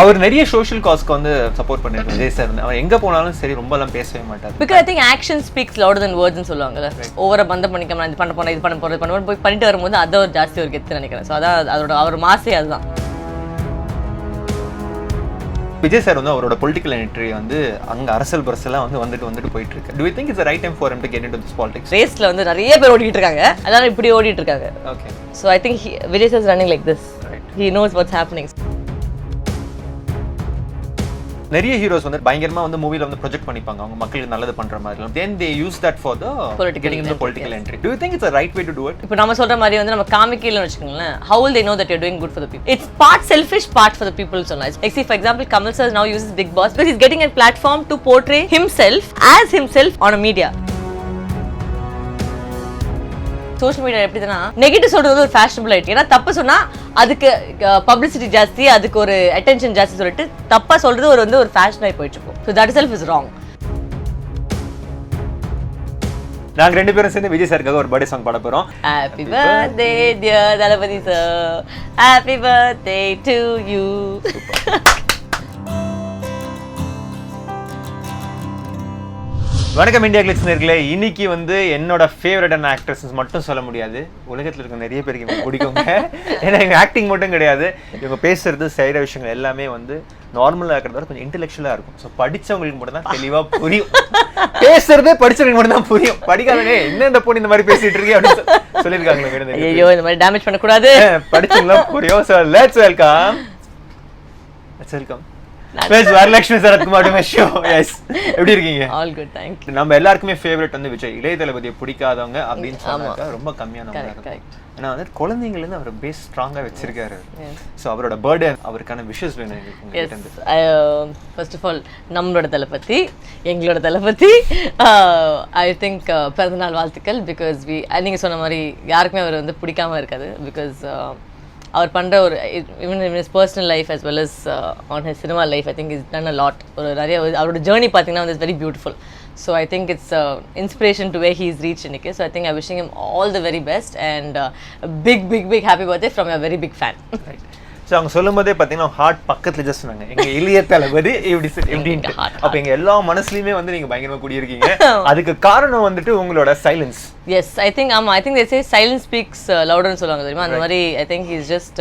அவர் நிறைய சோஷியல் காஸ்க்கு வந்து சப்போர்ட் பண்ணிருக்காரு விஜய் சார். அவர் எங்க போனாலும் சரி ரொம்ப எல்லாம் பேசவே மாட்டார். Because I think action speaks louder than words னு சொல்லுவாங்கல. ஓவரா பந்தம் பண்ணிக்காம இது பண்ண போறேன் இது பண்ண போறேன் போய் பண்ணிட்டு வரும்போது அத ஒரு ஜாஸ்தி ஒரு கெத்து நினைக்கிறேன். சோ அதான் அதோட அவர் மாசே அதுதான். விஜய் சார் வந்து அவரோட பொலிட்டிக்கல் என்ட்ரி வந்து அங்க அரசியல் பரசெல்லாம் வந்துட்டு போயிட்டு இருக்கு. Do you think it's the right time for him to get into this politics? ரேஸ்ல வந்து நிறைய பேர் ஓடிட்டு இருக்காங்க. எல்லாரும் இப்படி ஓடிட்டு இருக்காங்க. Okay. So I think Vijay is running like this. Right. He knows what's happening. நிறைய ஹீரோஸ் வந்து பயங்கரமா வந்து மூவில வந்து ப்ரொஜெக்ட் பண்ணிப்பாங்க அவங்க மக்களுக்கு நல்லது பண்ற மாதிரி. Then they use that for the political entry. Do you think it's the right way to do it? இப்போ நம்ம சொல்ற மாதிரி வந்து நம்ம காமிக்கலன்னு வெச்சுக்கங்களேன். How will they know that you're doing good for the people? It's part selfish, part for the people so nice. Like see for example Kamal sir now uses Big Boss because he's getting a platform to portray himself as himself on a media. Social media எப்படின்னா negative சொல்றது ஒரு fashionable ஆயிட்டு. ஏன்னா தப்பு சொன்னா அதுக்கு publicity ஜாஸ்தி, அதுக்கு ஒரு அட்டென்ஷன் ஜாஸ்தி சொல்லிட்டு தப்பா சொல்றது ஒரு ஃபேஷன் ஆகி போயிட்டு இருக்கும். So that self is wrong. நாங்க ரெண்டு பேரும் சேர்ந்து விஜய் சாருக்காக ஒரு பர்த்டே சாங் பாட போறோம். Happy birthday dear Thalapathy sir, happy birthday to you. வணக்கம் இந்தியா கிளிட்ஸ் நேயர்களே. இன்னைக்கு வந்து என்னோட ஃபேவரட்டான ஆக்ட்ரஸஸ் மட்டும் சொல்ல முடியாது, உலகத்தில் இருக்க நிறைய பேருக்கு எனக்கு பிடிக்குங்க. ஏன்னா எங்கள் ஆக்டிங் மட்டும் கிடையாது, இவங்க பேசுறது செய்கிற விஷயங்கள் எல்லாமே வந்து நார்மலாக இருக்கிறத கொஞ்சம் இன்டெலெக்சுவலாக இருக்கும். ஸோ படித்தவங்களுக்கு மட்டும் தான் தெளிவாக புரியும். பேசுறதே படித்தவங்களுக்கு மட்டும் தான் புரியும். படிக்காதே என்ன இந்த பொண்ணு இந்த மாதிரி பேசிட்டு இருக்கே அப்படின்னு சொல்லியிருக்காங்க. ஐயோ இந்த மாதிரி டேமேஜ் பண்ணக்கூடாது. படிச்சவங்களா புரியும். So let's welcome Varalakshmi Sarathkumar to my show. Yes. எப்படி இருக்கீங்க? All good, thank you. நம்ம எல்லாருக்குமே ஃபேவரட் வந்து விஜய். இளைய தளபதியை பிடிக்காதவங்க அப்படின்னு சொன்னாக்க ரொம்ப கம்மியானவங்க இருக்காங்க. ஏன்னா வந்து குழந்தைங்கள இருந்து அவர் பேஸ் ஸ்ட்ராங்கா வச்சிருக்காரு. ஸோ அவரோட பர்த்டே அவருக்கான விஷஸ் வேணும் எங்களுக்கு. ஃபர்ஸ்ட் ஆஃப் ஆல் நம்மளோட தளபதி, எங்களோட தளபதி, ஐ திங்க் பிறந்தநாள் வாழ்த்துக்கள். பிகாஸ் நீங்க சொன்ன மாதிரி யாருக்குமே அவர் வந்து பிடிக்காம இருக்காது. பிகாஸ் அவர் பண்ணுற ஒரு even in his personal life as well as on his cinema life I think he's done a lot. ஒரு நிறைய அவரோட ஜேர்னி பார்த்தீங்கன்னா வந்து it's very beautiful. So I think it's inspiration to way he is reached இன்னைக்கு. So I think I wishing him all the very best and big happy birthday from a very big fan. So அவங்க சொல்லும் போதே பார்த்தீங்கன்னா heart பக்கத்தில் just சொன்னாங்க எங்க இளைய தளபதி எப்படின்ட்டு. அப்போ எங்க எல்லா மனசுலையுமே வந்து நீங்க பயங்கரமா கூடியிருக்கீங்க. அதுக்கு காரணம் வந்துட்டு உங்களோட சைலன்ஸ். எஸ் ஐ திங்க் ஆமா I think they say silence speaks louder னு சொல்லுவாங்க தெரியுமா. அந்த மாதிரி I think he is just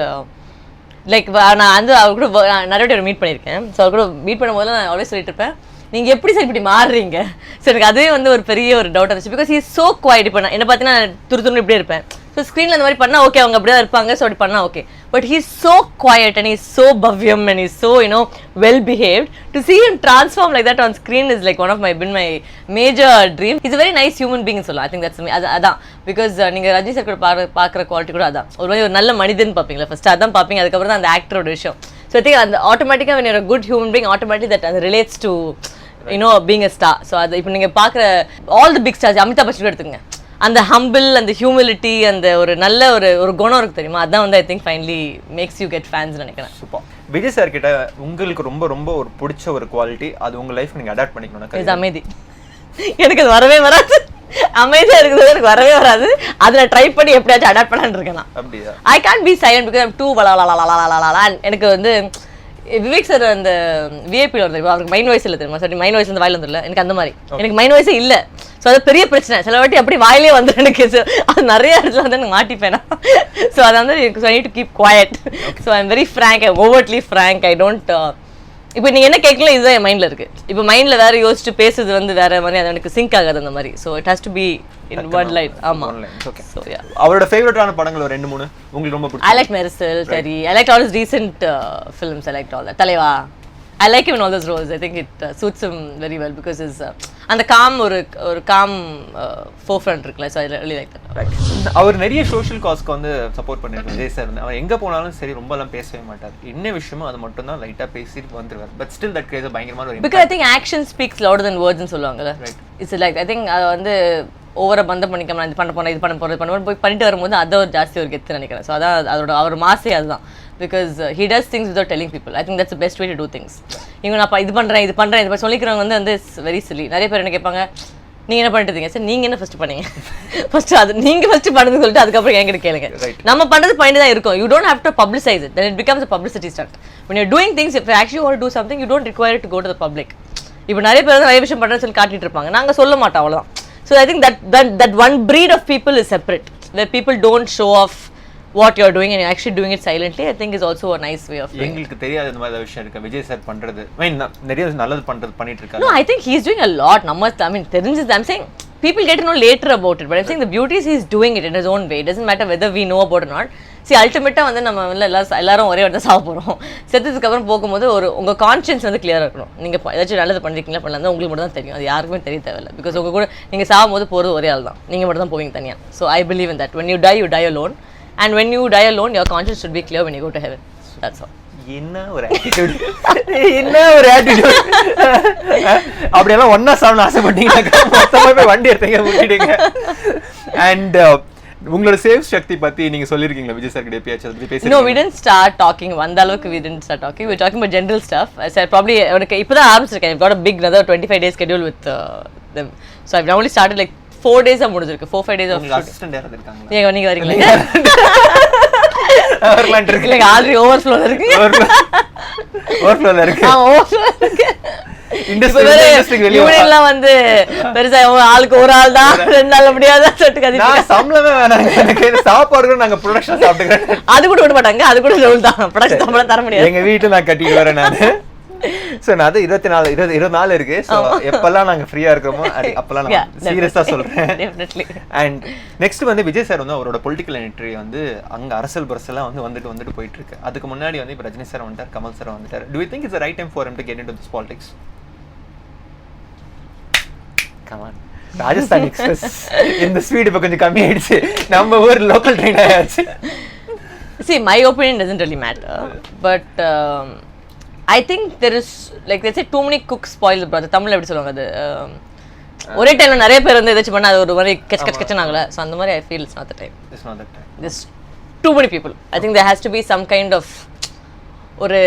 like நான் வந்து அவர் கூட நிறைய பேர் மீட் பண்ணியிருக்கேன். ஸோ அவர் கூட மீட் பண்ணும்போது நான் ஆல்வேஸ் சொல்லிட்டு இருப்பேன் நீங்கள் எப்படி சார் இப்படி மாறுறீங்க. ஸோ எனக்கு அதுவே வந்து ஒரு பெரிய ஒரு டவுட் இருந்துச்சு. Because he is so quiet. இப்போ நான் என்ன பார்த்தீங்கன்னா துருத்துன்னு இப்படியே இருப்பேன். ஸோ ஸ்க்ரீனில் அந்த மாதிரி பண்ணால் ஓகே அவங்க அப்படியே தான் இருப்பாங்க. ஸோ அப்படி பண்ணால் okay. But he is so quiet and he is so bhavyam and he is so well behaved. To see him transform like that on screen is like one of my major dream. He's a very nice human being சொல்லலாம். I think that's அதான் because நீங்கள் Rajini sir கூட பார்க்குற quality கூட அதான். ஒரு மாதிரி ஒரு நல்ல மனிதன் பார்ப்பீங்களா ஃபர்ஸ்ட் அதான் பார்ப்பீங்க. அதுக்கப்புறம் தான் அந்த ஆக்டரோட விஷயம். ஸோ ஐ திங்க் அந்த ஆட்டோமேட்டிக்காக when you're a good human being automatically that relates to being a star. So அது இப்போ நீங்கள் பார்க்குற all the big stars Amitabh Bachchan எடுத்துங்க. அந்த ஹம்பிள் அந்த ஹியூமிலிட்டி அந்த ஒரு நல்ல ஒரு குணம் இருக்கு தெரியுமா. அதான் வந்து I think finally makes you get fans நினைக்கிறேன். சூப்பர். விஜய் சார் கிட்ட உங்களுக்கு ரொம்ப ஒரு பிடிச்ச ஒரு குவாலிட்டி அது உங்க லைஃப் நீங்க அடாப்ட் பண்ணிக்கணும். இது அமைதி. எனக்கு அது வரவே வராது. அமைதியா இருக்கிறது எனக்கு வரவே வராது. அதை ட்ரை பண்ணி எப்படியாச்சும் அடாப்ட் பண்ணலான்னு இருக்கேன். அப்படியா? I can't be silent because I'm too வளா. எனக்கு வந்து விவேக் சார் அந்த விஐபியில் வந்து அவருக்கு மைண்ட் வாய்ஸ் இல்லை தெரியுமா. சரி மைண்ட் வாய்ஸ் வந்து வாயில் வந்துடல எனக்கு அந்த மாதிரி. எனக்கு மைண்ட் வாய்ஸே இல்லை. ஸோ அது பெரிய பிரச்சனை. சில வாட்டி அப்படி வாயிலே வந்துடும் எனக்கு. அது நிறைய இடத்துல வந்து எனக்கு மாட்டிப்பேனா. ஸோ அதை வந்து எனக்கு I need to keep quiet. So I am very frank, I overtly frank. I don't இப்போ நீங்கள் என்ன கேட்கல இதுதான் என் மைண்டில் இருக்குது. இப்போ மைண்டில் வேறு யோசிச்சு பேசுறது வந்து வேறு மாதிரி அது எனக்கு சிங்க் ஆகாது அந்த மாதிரி. So it has to be in one line. ஆமாம். ஓகே. ஸோ யா அவரோட ஃபேவரட்டான படங்கள் ஒரு 2-3 உங்களுக்கு ரொம்ப பிடிக்கும். I like Mersal, Terry. I liked all his recent films. I liked all that. Thaleva. I like him in all those roles. I think it suits him very well because his அந்த காம் ஒரு காம் forefront இருக்குல்ல. So I really like that. அவர் நிறைய social காஸ்க்கு வந்து support பண்ணிருக்காரு Vijay sir. அவர் எங்க போனாலும் சரி ரொம்ப எல்லாம் பேசவே மாட்டார். என்ன விஷயமோ அது மட்டும் தான் லைட்டா பேசிட்டு வந்துருவார். பட் ஸ்டில் தட் கிரியேட்ஸ் பயங்கரமான ஒரு because I think action speaks louder than words னு சொல்லுவாங்கல. It's like I think வந்து ஓவரா பந்தம் பண்ணிக்காம இது பண்ண போறேன் இது பண்ண போறேன் போய் பண்ணிட்டு வரும்போது அத ஒரு ஜாஸ்தி ஒரு கெத்து நினைக்கிறேன். ஸோ அதான் அதோட அவர் மாசே அதுதான். Because he does things without telling people. I think that's the best way to do things. இவங்க நான் இது பண்றேன் இது சொல்லிக்கிறவங்க வந்து இட்ஸ் வெரி சில்லி. நிறைய பேர் என்ன கேட்பாங்க நீங்க என்ன பண்ணிட்டு இருக்கீங்க சார், நீங்க என்ன ஃபர்ஸ்ட் பண்ணீங்க, ஃபர்ஸ்ட் அது நீங்க ஃபர்ஸ்ட் பண்ணுன்னு சொல்லிட்டு அதுக்கப்புறம் என்கிட்ட கேளுங்க. நம்ம பண்றது பண்ணிட்டு தான் இருக்கும். You don't have to publicise it, then it becomes a publicity stunt. When you're doing things, if you actually want to do something, you don't require it to go to the public. இப்போ நிறைய பேர் நிறைய விஷயம் பண்றேன்னு சொல்லி காட்டிட்டு இருப்பாங்க, நாங்க சொல்ல மாட்டோம் அவ்வளவுதான். So I think that one breed of people is separate, where people don't show off what you're doing and you're actually doing it silently. I think is also a nice way of doing. எங்களுக்கு தெரியாத இந்த மாதிரி விஷயம் இருக்கு Vijay sir பண்றது, நிறைய நல்லது பண்ணிட்டு இருக்காரு. No, I think he's doing a lot. I mean தெரிஞ்சது, I'm saying people get to know later about it, but I'm saying the beauty is he's doing it in his own way. It doesn't matter whether we know about it or not. See, ultimately வந்து நம்ம எல்லாரும் ஒரே இடத்துல சாக போறோம். செத்ததுக்கு அப்புறம் போகும்போது உங்க கான்ஷியன்ஸ் வந்து கிளியரா இருக்கணும். நீங்க ஏதாச்சும் நல்லது பண்ணிருக்கீங்களா பண்ணலாம் உங்களுக்கு மட்டும் தான் தெரியும், அது யாருக்குமே தெரிய தேவையில்லை. பிகாஸ் உங்க கூட நீங்க சாகும்போது போறது ஒரே ஆள் தான், நீங்க மட்டும் தான் போவீங்க தனியா. So I believe in that. When you die alone, and when you die alone, your conscience should be clear when you go to heaven. That's all. என்ன ஒரு ஆட்டிடியூட், என்ன ஒரு ஆட்டிடியூட். அப்படியெல்லாம் ஒன்னா சாப்பிட ஆசைப்பட்டீங்கன்னா மொத்தமா போய் வண்டி எடுத்தீங்க முட்டிடுங்க. அண்ட் உங்களோட சேவ் சக்தி பத்தி நீங்க சொல்லிருக்கீங்களா விஜய் சார் கிட்ட பேசி? No, we didn't start talking. அந்த அளவுக்கு we didn't start talking. We were talking about general stuff. I said probably எனக்கு இப்பதான் ஆரம்பிச்சிருக்கேன். I've got a big another 25 days schedule with them. So I've only started like 4 days முடிஞ்சிருக்கு. 4-5 days of assistant யாராவது இருக்காங்களா? நீங்க வரீங்களா? அவர்லாம் இருக்கு. இல்ல ஆல்ரெடி ஓவர்ஃப்ளோல இருக்கு. ஓவர்ஃப்ளோல இருக்கு. ஓவர்ஃப்ளோ இருக்கு. யூனியன்லாம் வந்து பெருசா ஆளுக்கு ஒரு ஆள் தான், 2 நாள் முடியாத சொட்டு கதி. நான் சம்பளமே வேணாங்க, எனக்கு சாப்பாடு கூட நாங்க ப்ரொடக்ஷன் சாப்பிட்டுக்கிறேன். அது கூட விட மாட்டாங்க, அது கூட ரூல் தான். ப்ரொடக்ஷன் சம்பளம் தர முடியாது. எங்க வீட்டுல நான் கட்டிட்டு வரேன் நானு. சோ நான் அது 20 நாள் இருக்கு. சோ எப்பெல்லாம் நாங்க ஃப்ரீயா இருக்கோமோ அப்பெல்லாம் நான் சீரியஸா சொல்றேன். டெஃபினெட்லி. அண்ட் நெக்ஸ்ட் வந்து விஜய் சார் வந்து அவரோட பொலிட்டிக்கல் என்ட்ரி வந்து அங்க அரசியல் பரசெல்லாம் வந்து வந்துட்டு போயிட்டு இருக்கு. அதுக்கு முன்னாடி வந்து இப்ப ரஜினி சார் வந்துட்டார், கமல் சார் வந்துட்டார். Do you think it's the right time for him to get into this politics? Come on. Rajasthan express இந்த ஸ்பீட் இப்ப கொஞ்சம் கம்மி ஆயிடுச்சு, நம்ம ஊர் லோக்கல் ட்ரெயின் ஆயாச்சு. See, my opinion doesn't really matter, but I think there is, like they say, too many cooks spoil the broth. தமிழ்ல எப்படி சொல்லுவாங்க அது, ஒரே டைம்ல நிறைய பேர் வந்து ஏதாச்சும் பண்ணா அது ஒரு மாதிரி கச்ச ஆகல. ஸோ அந்த மாதிரி I feel it's not the time. It's not that time. There's too many people. I think there has to be some kind of ஒரு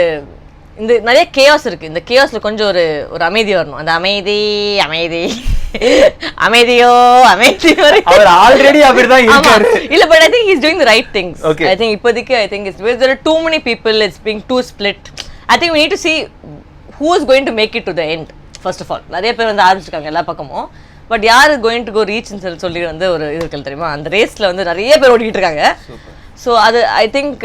இந்த நிறைய கேஆஸ் இருக்கு. இந்த கேஆஸ்ல கொஞ்சம் ஒரு அமைதி வரணும். அந்த அமைதியோ அவர் ஆல்ரெடி அப்படிதான் இருக்காரு. இல்ல, but I think he's doing the right things. I think இப்போதைக்கு I think there are too many people, it's being too split. I think we need to see who is going to make it to the end first of all. நிறைய பேர் வந்து ஆரம்பிச்சிருக்காங்க எல்லா பக்கமும், but யார் going to go reach சொல்லி வந்து ஒரு இது இருக்கு தெரியுமா, அந்த ரேஸ்ல வந்து நிறைய பேர் ஓடிட்டு இருக்காங்க. ஸோ அது ஐ திங்க்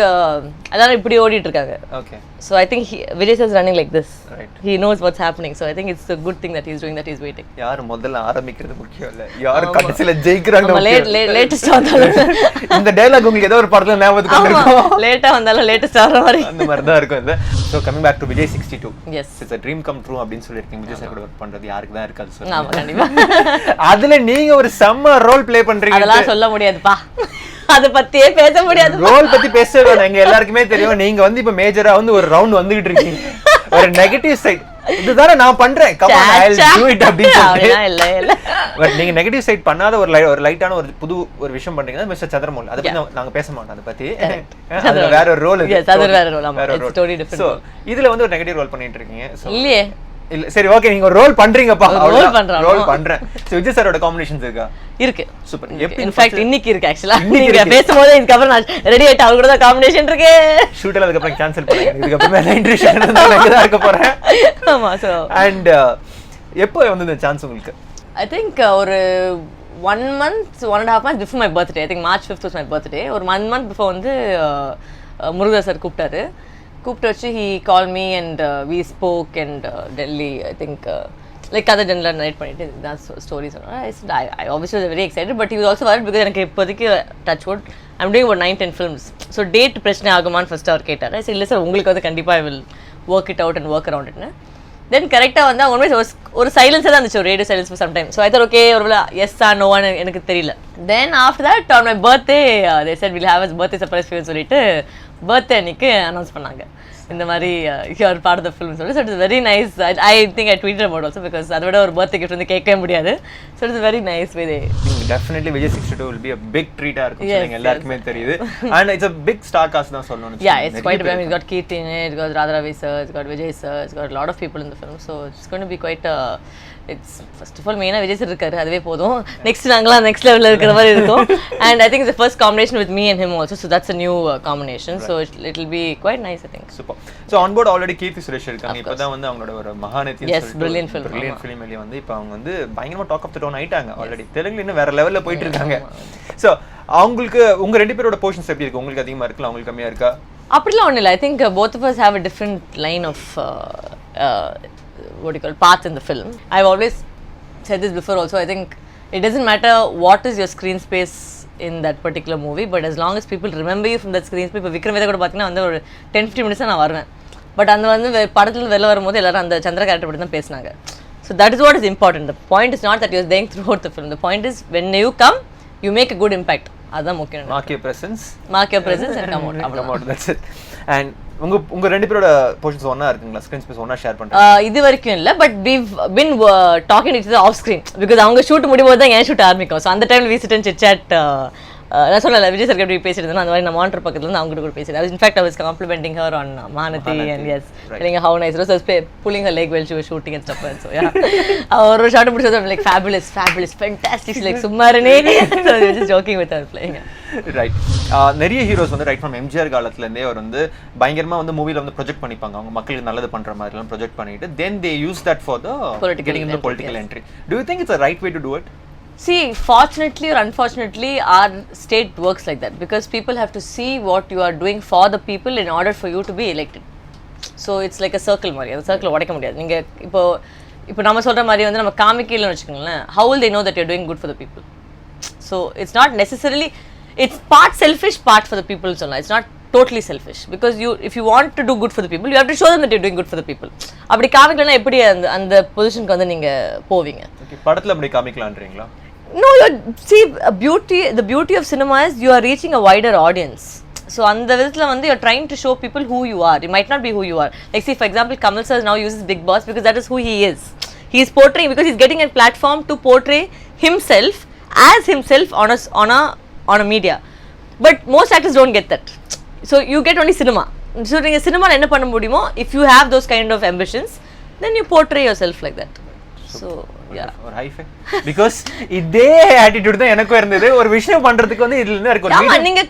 எல்லாரும் இப்படி ஓடிட்டு இருக்காங்க. Okay. So I think Vijay is running like this. Right. He knows what's happening. So I think it's a good thing that he's doing that. He's waiting. யார் முதல்ல ஆரம்பிக்கிறது முக்கியம் இல்ல, யார் கடைசில ஜெயிக்கறாங்க. லேட்டஸ்ட் வந்தாலும் இந்த டயலாக் உங்களுக்கு ஏதோ ஒரு படத்துல ஞாபகத்துக்கு வந்திருக்கும். லேட்டா வந்தாலும் லேட்டஸ்ட் வர மாதிரி அந்த மாதிரி தான் இருக்கும் இது. So coming back to Vijay 62. Yes. It's a dream come true அப்படினு சொல்லிருக்கீங்க. விஜய் சார் கூட வர்க் பண்றது யாருக்கு தான் இருக்காது சொல்லுங்க. ஆமா கண்டிப்பா. அதுல நீங்க ஒரு செம்ம ரோல் ப்ளே பண்றீங்க. அதெல்லாம் சொல்ல முடியாதுப்பா, அத பத்தியே பேச முடியாது. ரோல் பத்தி பேசவே எங்க எல்லாருக்குமே தெரியும். நீங்க வந்து இப்ப மேஜரா வந்து ஒரு ரவுண்ட் வந்துகிட்டு இருக்கீங்க. ஒரு நெகட்டிவ் சைடு இதுதானே நான் பண்றேன், come on I will do it அப்படி சொல்றேன். இல்ல பட் நீங்க நெகட்டிவ் சைடு பண்ணாத ஒரு லைட்டான ஒரு புது ஒரு விஷயம் பண்றீங்க மிஸ்டர் சந்திரமௌலி. அத பத்தி நாங்க பேச மாட்டோம். அத பத்தி அது வேற ஒரு ரோல் இது. எஸ், அது வேற ரோல். ஆமா, இட்ஸ் டோட்டலி டிஃபரண்ட். சோ இதுல வந்து ஒரு நெகட்டிவ் ரோல் பண்ணிட்டு இருக்கீங்க. இல்லையே. இல்ல சரி ஓகே, நீங்க ஒரு ரோல் பண்றீங்கப்பா. ரோல் பண்றேன். சோ விஜய் சாரோட காம்பினேஷன்ஸ் இருக்கா? இருக்கு. சூப்பர். இன்ஃபேக்ட் இன்னைக்கு இருக்கு. ஆக்சுவலா நீங்க பேசும்போது இதுக்கு அப்புறம் நான் ரெடி ஆயிட்டு அவரு கூட தான் காம்பினேஷன் இருக்கு. ஷூட் அதுக்கு அப்புறம் கேன்சல் பண்ணுங்க. இதுக்கு அப்புறம் நான் இன்ட்ரடக்ஷன் நான் இங்க தான் இருக்க போறேன். ஆமா. சோ அண்ட் எப்போ வந்து இந்த சான்ஸ் உங்களுக்கு? ஐ திங்க் ஒரு 1 month 1.5 months before my birthday. I think March 5th was my birthday. ஒரு 1 month before வந்து முருகா சார் கூப்பிட்டாரு. கூப்பிட்டு வச்சு he called me and we spoke and Delhi I think like other general night பண்ணிட்டு that stories. I obviously was very excited, but he was also worried because எனக்கு இப்போதைக்கு touch wood I'm doing about 9-10 films. So date பிரச்சனை ஆகுமான்னு first அவர் கேட்டார். I said இல்லை sir, உங்களுக்கு வந்து கண்டிப்பாக I will work it out and work around it. தென் கரெக்டாக வந்து அவங்க ஒரு சைலன்ஸாக தான் இருந்துச்சு, ஒரு radio silence for some time. So I thought okay ஒரு வேளை எஸ் ஆர் நோவான்னு எனக்கு தெரியல. Then after that on my birthday they said will have us birthday surprise for சொல்லிட்டு பர்த்டே அன்னைக்கு அனௌன்ஸ் பண்ணாங்க இந்த மாதிரி you are part of the film சொல்லி. So it's very nice. I think I tweeted about also because அதை விட ஒரு birthday gift வந்து கேட்கவே முடியாது. So it's very nice way. Definitely Vijay 62 will be a big treat-ஆ இருக்கும். நீங்க எல்லாருக்குமே தெரியுது. And it's a big star cast தான் சொல்லணும். Yeah, it's quite a big. It's got Keerthy in it, it's got Radha Ravi sir, it's got Vijay sir, it's got a lot of people in the film. So it's going to be quite a it's first of all மெயினாக Vijay sir இருக்காரு, அதுவே போதும். Next நாங்களாம் next லெவலில் இருக்கிற மாதிரி இருக்கும். And I think it's first combination with me and him also, so that's a new combination. So it will be quite nice I think. Super. So on board already Keerthy Suresh இருக்காங்க. இப்போ தான் வந்து அவங்களோட ஒரு மகாநதி பிரில்லியன்ட் ஃபிலிம் வெளியே வந்து இப்போ அவங்க வந்து பயங்கரமாக டாக் ஆஃப் த டவுன் ஆயிட்டாங்க ஆல்ரெடி. தெலுங்குல இன்னும் வேற லெவலில் போயிட்டு இருக்காங்க. ஸோ அவங்களுக்கு உங்கள் 2 பேரோட போர்ஷன்ஸ் எப்படி இருக்கு? உங்களுக்கு அதிகமாக இருக்குல்ல, அவங்களுக்கு கம்மியாக இருக்கா? அப்படிலாம் ஒன்றும் இல்லை. I think both of us have a different line of what do you call path in the film. I've always said this before also. I think it doesn't matter what is your screen space in that particular movie, but as long as people remember you from that screen space. இப்போ விக்ரம் வேதா கூட பார்த்தீங்கன்னா வந்து ஒரு 10-15 minutes நான் வருவேன், but அந்த வந்து படத்துல வெளில வரும்போது எல்லாரும் அந்த சந்திர கேரக்டர் பற்றி தான் பேசினாங்க. So that is what is important. The point is not that you're staying throughout the film. The point is when you come, you make a good impact. அதான் முக்கியம். Mark your presence and come out. That's it. And உங்க 2 பேரோட portions ஒண்ணா இருக்குங்களா? Screen space ஒண்ணா share பண்றீங்க? இது வரைக்கும் இல்ல, but we've been talking to each other off screen because அவங்க ஷூட் முடியும் போது தான் என் ஷூட் ஆரம்பிக்கும். ஸோ அந்த டைம்ல we sit and chit chat. நான் சொல்லல விஜய் சார் எப்படி பேசிட்டு இருந்தேன், அந்த மாதிரி நான் மானிட்டர் பக்கத்துல இருந்து அவங்க கூட பேசிட்டேன். In fact I was complimenting her on Mahanati and yes, telling her how nice it was. I was pulling her leg while she was shooting and stuff. So yeah, ஒரு ஷாட் முடிச்சது like fabulous, fantastic, like சும்மாரனே. So I was just joking with her playing it. Right. நிறைய heroes வந்து right from MGR காலத்துல இருந்தே அவர் வந்து பயங்கரமா வந்து மூவில வந்து ப்ரொஜெக்ட் பண்ணிப்பாங்க. அவங்க மக்களுக்கு நல்லது பண்ற மாதிரி எல்லாம் ப்ரொஜெக்ட் பண்ணிட்டு then they use that for the getting into the political entry. Do you think it's a right way to do it? See, fortunately or unfortunately, our state works like that because people have to see what you are doing for the people in order for you to be elected. So it's like a circle மாதிரி. அந்த circle உடைக்க முடியாது. நீங்கள் இப்போ நம்ம சொல்கிற மாதிரி வந்து நம்ம காமிக்கலன்னு வச்சுக்கோங்களேன், how will they know that you're doing good for the people? So it's not necessarily, it's part selfish, part for the people சொல்லலாம். It's not totally selfish because if you want to do good for the people, you have to show them that you're doing good for the people. அப்படி காமிக்கலன்னா எப்படி அந்த பொசிஷனுக்கு வந்து நீங்கள் போவீங்க? Okay, படத்தில் அப்படி காமிக்கலான்றீங்களா? No, see, the beauty of cinema is you are reaching a wider audience. So அந்த விதத்துல வந்து you're trying to show people who you are. You might not be who you are. Like see, for example, Kamal sir now uses Big Boss because that is who he is. He is portraying because he's getting a platform to portray himself as himself on a media. But most actors don't get that. So you get only cinema. So நீங்க சினிமால என்ன பண்ண முடியுமோ, if you have those kind of ambitions, then you portray yourself like that. So yeah, ஒரு high five because இதே attitude தான் எனக்கும் இருந்தது. ஒரு விஷயம் பண்றதுக்கு வந்து இதுல இருந்து இருக்கு. ஆமா, நீங்க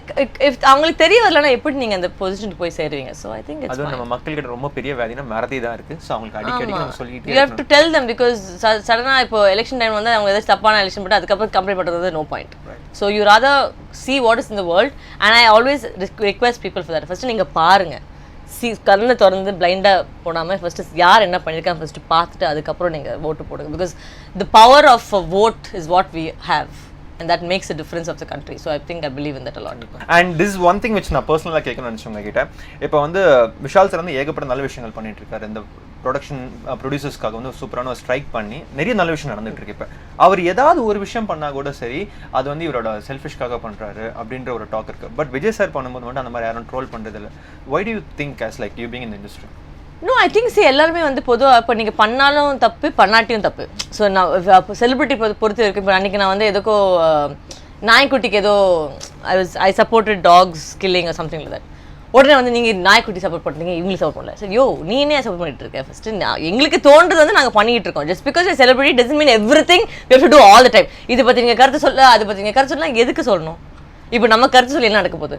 அவங்களுக்கு தெரிய வரலனா எப்படி நீங்க அந்த பொசிஷனுக்கு போய் சேருவீங்க? So I think it's அது நம்ம மக்கள் கிட்ட ரொம்ப பெரிய வேதினா மறதி தான் இருக்கு. சோ அவங்களுக்கு அடிக்கடி நம்ம சொல்லிட்டே you have to tell them because சடனா இப்போ எலெக்ஷன் டைம் வந்து அவங்க ஏதாவது தப்பான எலெக்ஷன் போட்டு அதுக்கு அப்புறம் கம்ப்ளைண்ட் பண்றது no point. So you rather see what is in the world and I always request people for that. First நீங்க பாருங்க, கண்ணை திறந்து பிளைண்டாக போடாமல் ஃபஸ்ட்டு யார் என்ன பண்ணியிருக்காங்க ஃபஸ்ட்டு பார்த்துட்டு அதுக்கப்புறம் நீங்கள் ஓட்டு போடுங்க because the power of a vote is what we have and that makes a difference of the country. So I think I believe in that a lot. And this is one thing which நான் பர்சனலாக கேட்கணும்னு நினச்சவங்க கிட்ட, இப்போ வந்து Vishal sir வந்து ஏகப்பட்ட நல்ல விஷயங்கள் பண்ணிட்டு இருக்காரு. இந்த ப்ரொடக்ஷன் ப்ரொடியூசர்ஸ்க்காக வந்து சூப்பரான ஒரு ஸ்ட்ரைக் பண்ணி நிறைய நல்ல விஷயம் நடந்துட்டு இருக்கு. இப்போ அவர் ஏதாவது ஒரு விஷயம் பண்ணால் கூட சரி, அது வந்து இவரோட செல்ஃபிஷ்காக பண்ணுறாரு அப்படின்ற ஒரு டாக் இருக்கு. பட் விஜய் சார் பண்ணும்போது மட்டும் அந்த மாதிரி யாரும் ட்ரோல் பண்ணுறது இல்லை. why do you think as like you being in the industry? No, I think see எல்லாருமே வந்து பொதுவாக இப்போ நீங்கள் பண்ணாலும் தப்பு பண்ணாட்டியும் தப்பு. ஸோ நான் செலிபிரிட்டி பொறுத்து இருக்கு. இப்போ அன்றைக்கி நான் வந்து எதுக்கோ நாய்க்குட்டிக்கு ஏதோ I supported dogs killing something like that. உடனே வந்து நீங்கள் நாய்க்குட்டி சப்போர்ட் பண்ணுறீங்க, இவங்களுக்கு சப்போர்ட் பண்ணல. சரி, நீ என்ன சப்போர்ட் பண்ணிட்டு இருக்க? ஃபஸ்ட்டு எங்களுக்கு தோன்றது வந்து நாங்கள் பண்ணிட்டு இருக்கோம். Just because celebrity doesn't mean everything we have to do all the time. இதை பற்றி நீங்கள் கருத்து சொல்ல, அதை பற்றி நீங்கள் கருத்து சொல்லலாம், எதுக்கு சொல்லணும்? இப்போ நம்ம கருத்து சொல்லி என்ன நடக்க போகுது?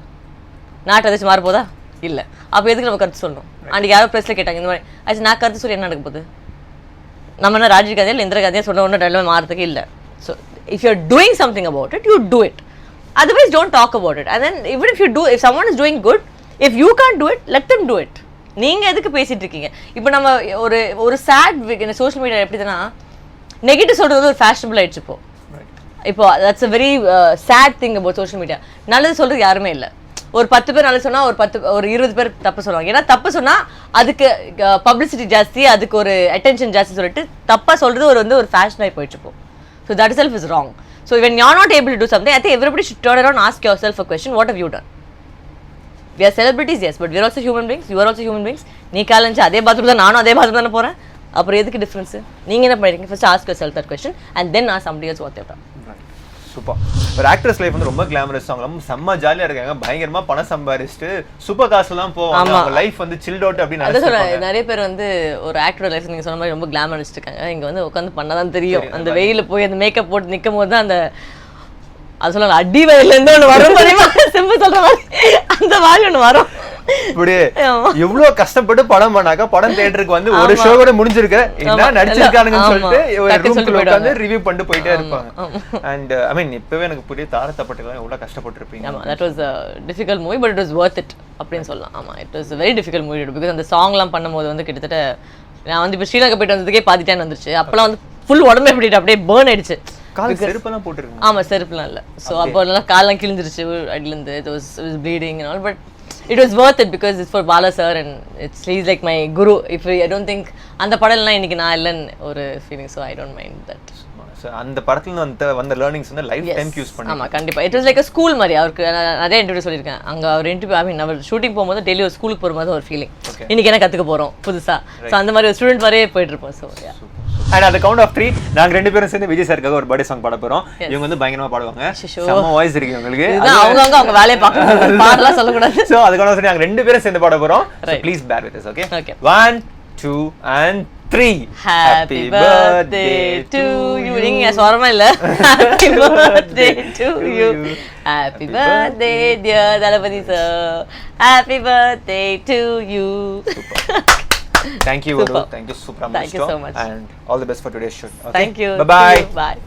நாட்டை ஏதாச்சும் மாற போதா? இல்லை. அப்போ எதுக்கு நம்ம கருத்து சொல்லணும்? அன்றைக்கி யாரோ ப்ரெஸ்ஸில் கேட்டாங்க இந்த மாதிரி, ஆச்சு நான் கருத்து சொல்லி என்ன நடக்க போகுது? நம்ம என்ன ராஜீவ் காந்தியா இல்லை இந்திரா காந்தியா சொன்ன ஒன்று ரெண்டுமே மாறதுக்கு இல்லை. So if you are doing something about it, you do it. Otherwise don't talk about it. And then even if you do, if someone is doing good, if you can't do it, let them do it. நீங்கள் எதுக்கு பேசிகிட்டு இருக்கீங்க? இப்போ நம்ம ஒரு chat social media எப்படி தானே negative சொல்கிறது வந்து ஒரு ஃபேஷனபிள் ஆகிடுச்சு. இப்போ that's a very sad thing about social media. நல்லது சொல்கிறது யாருமே இல்லை. ஒரு 10 பேர் நல்லா சொன்னால் ஒரு 20 பேர் தப்பு சொல்லுவாங்க. ஏன்னா தப்பு சொன்னால் அதுக்கு பப்ளிசிட்டி ஜாஸ்தி, அதுக்கு ஒரு அட்டென்ஷன் ஜாஸ்தி சொல்லிட்டு தப்பாக சொல்கிறது ஒரு ஃபேஷனாகி போயிடுச்சுப்போம். So that self is wrong. So when you are not able to do something, I think everybody should turn around and ask yourself a question, what have you done? We are celebrities, yes, but we are also human beings. You are also human beings. நீ காலஞ்சு அதே bathroom தான், நானும் அதே bathroom தானே போகிறேன். அப்புறம் எதுக்கு difference? நீங்கள் என்ன பண்ணிருக்கீங்க? First ask yourself that question and then ask somebody else what they have done. Super. ஒரு ஆக்ட்ரஸ் லைஃப் வந்து ரொம்ப கிளாமரஸ், அவங்க செம்ம ஜாலியா இருக்காங்க, பயங்கரமா பணம் சம்பாரிச்சுட்டு சூப்பர் காசுலாம் போவாங்க, அவங்க லைஃப் வந்து சில்ட் அவுட் அப்படின்னு நினைச்சிருப்பாங்க. நிறைய பேர் வந்து ஒரு ஆக்டரோட லைஃப் நீங்க சொன்ன மாதிரி ரொம்ப கிளாமரஸ் இருக்காங்க. இங்க வந்து உட்காந்து பண்ணாதான் தெரியும். அந்த வெயில போய் அந்த மேக்கப் போட்டு நிக்கும் போது தான் அந்த அது சொல்ல அடி வயல்ல இருந்து ஒண்ணு வரும் தெரியுமா, சிம்பு சொல்ற மாதிரி அந்த மாதிரி ஒண்ணு வரும். இப்படி எவ்வளவு கஷ்டப்பட்டு படம் பண்ணாக்க படம் தியேட்டருக்கு வந்து ஒரு ஷோ கூட முடிஞ்சிருக்கு, என்ன நடிச்சிருக்கானுங்கன்னு சொல்லிட்டு ரூம்குள்ள உட்கார்ந்து ரிவ்யூ பண்ணிட்டு போயிட்டே இருப்பாங்க. அண்ட் ஐ மீன் இப்பவே எனக்கு புரிய தாரத்தப்பட்டெல்லாம் எவ்வளவு கஷ்டப்பட்டிருப்பீங்க. ஆமா, that was a difficult movie but it was worth it அப்படின்னு சொல்லலாம். ஆமா, it was a very difficult movie because அந்த சாங்லாம் பண்ணும்போது வந்து கிட்டத்தட்ட நான் வந்து இப்போ ஸ்ரீலங்கா போயிட்டு வந்ததுக்கே பாதி டைம் வந்துருச்சு. அப்பெல்லாம் வந்து ஃபுல் உடம்பே எப்படிட்டு அப்படியே பேர்ன் ஆயிடுச்சு. கால் செருப்பெல்லாம் போட்டுருக்கீங்க? ஆமா, செருப்புலாம் இல்லை. ஸோ அப்போ எல்லாம் காலெல்லாம் கிழிஞ்சிருச்சு அடியிலேருந்து. it was bleeding and all, but it was worth it because it's for Bala sir and he's like my guru. If I don't think அந்த படம்லாம் இன்னைக்கு நான் இல்லைன்னு ஒரு feeling, so I don't mind that. அந்த படத்துல வந்த லேர்னிங்ஸ் வந்து லைஃப் டைம் யூஸ் பண்ணி. ஆமா, கண்டிப்பா. It was like a school மாதிரி. அவருக்கு நிறைய இன்டர்வியூ சொல்லியிருக்கேன். அங்க அவர் இன்டர்வியூ ஐ மீன் அவர் ஷூட்டிங் போகும்போது டெய்லி ஒரு ஸ்கூலுக்கு போகிற மாதிரி ஒரு ஃபீலிங், இன்னைக்கு என்ன கற்றுக்க போகிறோம் புதுசா. ஸோ அந்த மாதிரி ஒரு ஸ்டூடெண்ட் மாதிரியே போயிட்டு இருப்போம். ஸோ அண்ட் அந்த கவுண்ட் ஆஃப் 3 நாங்க ரெண்டு பேரும் சேர்ந்து விஜய் சாருக்காக ஒரு பர்த்டே சாங் பாட போறோம். இவங்க வந்து பயங்கரமா பாடுவாங்க, செம்ம வாய்ஸ் இருக்கு உங்களுக்கு. அவங்க வேலையை பார்க்கணும், பாடலாம் சொல்லக்கூடாது. ஸோ அதுக்கான சரி நாங்க ரெண்டு பேரும் சேர்ந்து பாட போறோம். Please bear with us. Okay, 1 2 and 3. Happy birthday to you. நீங்க சொரமா இல்ல. Happy birthday to you. Happy birthday dear Thalapathy sir. Happy birthday to you. Thank you Varu. Thank you super much. Thank you so much. And all the best for today's shoot. Okay? Thank you. Bye bye. Bye.